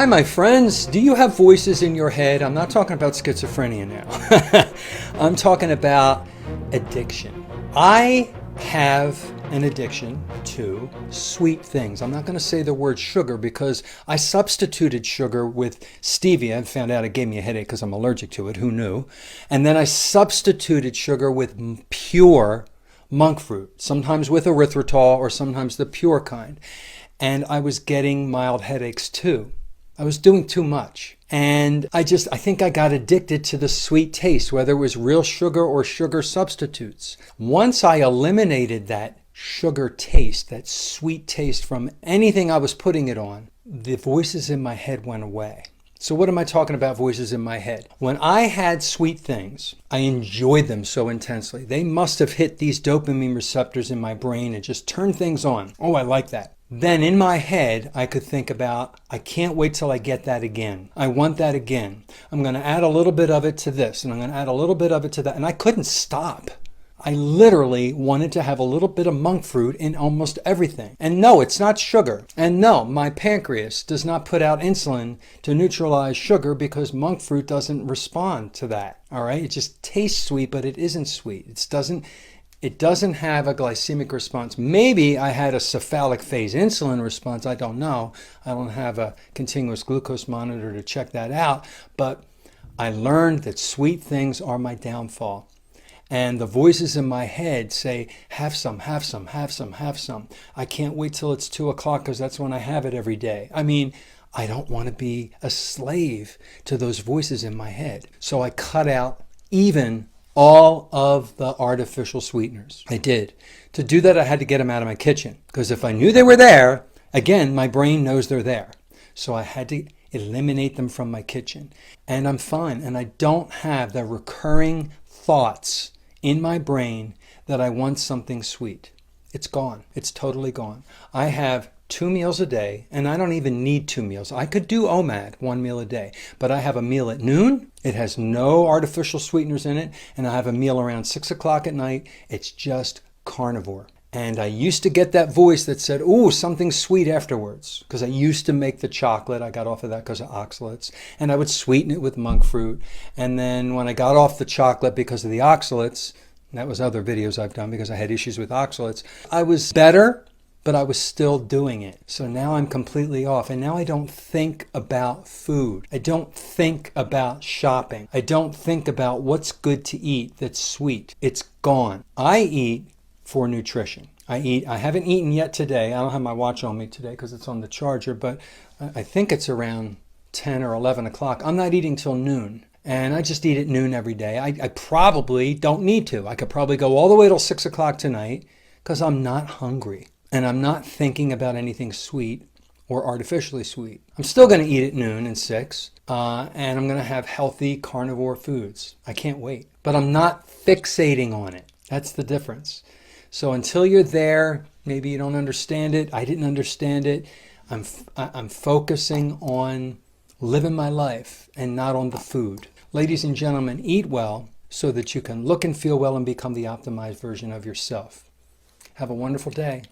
Hi, my friends. Do you have voices in your head? I'm not talking about schizophrenia now. I'm talking about addiction. I have an addiction to sweet things. I'm not going to say the word sugar because I substituted sugar with stevia and found out it gave me a headache because I'm allergic to it. Who knew? And then I substituted sugar with pure monk fruit, sometimes with erythritol or sometimes the pure kind. And I was getting mild headaches too. I was doing too much. And I think I got addicted to the sweet taste, whether it was real sugar or sugar substitutes. Once I eliminated that sugar taste, that sweet taste from anything I was putting it on, the voices in my head went away. So what am I talking about, voices in my head? When I had sweet things, I enjoyed them so intensely. They must have hit these dopamine receptors in my brain and just turned things on. Oh, I like that. Then in my head, I could think about, I can't wait till I get that again. I want that again. I'm going to add a little bit of it to this, and I'm going to add a little bit of it to that. And I couldn't stop. I literally wanted to have a little bit of monk fruit in almost everything. And no, it's not sugar. And no, my pancreas does not put out insulin to neutralize sugar because monk fruit doesn't respond to that. All right? It just tastes sweet, but it isn't sweet. It doesn't have a glycemic response. Maybe I had a cephalic phase insulin response. I don't know. I don't have a continuous glucose monitor to check that out. But I learned that sweet things are my downfall. And the voices in my head say, have some, have some, have some, have some. I can't wait till it's 2 o'clock because that's when I have it every day. I mean, I don't want to be a slave to those voices in my head. So I cut out even all of the artificial sweeteners. I did. To do that, I had to get them out of my kitchen because if I knew they were there, again, my brain knows they're there. So I had to eliminate them from my kitchen. And I'm fine. And I don't have the recurring thoughts in my brain that I want something sweet. It's gone. It's totally gone. I have 2 meals a day, and I don't even need 2 meals. I could do OMAD, 1 meal a day, but I have a meal at noon. It has no artificial sweeteners in it, and I have a meal around 6 o'clock at night. It's just carnivore. And I used to get that voice that said, ooh, something sweet afterwards, because I used to make the chocolate. I got off of that because of oxalates, and I would sweeten it with monk fruit. And then when I got off the chocolate because of the oxalates, and that was other videos I've done because I had issues with oxalates, I was better, but I was still doing it. So now I'm completely off. And now I don't think about food. I don't think about shopping. I don't think about what's good to eat that's sweet. It's gone. I eat for nutrition. I haven't eaten yet today. I don't have my watch on me today because it's on the charger, but I think it's around 10 or 11 o'clock. I'm not eating till noon. And I just eat at noon every day. I probably don't need to. I could probably go all the way till 6 o'clock tonight because I'm not hungry. And I'm not thinking about anything sweet or artificially sweet. I'm still going to eat at noon and 6, and I'm going to have healthy carnivore foods. I can't wait. But I'm not fixating on it. That's the difference. So until you're there, maybe you don't understand it. I didn't understand it. I'm focusing on living my life and not on the food. Ladies and gentlemen, eat well so that you can look and feel well and become the optimized version of yourself. Have a wonderful day.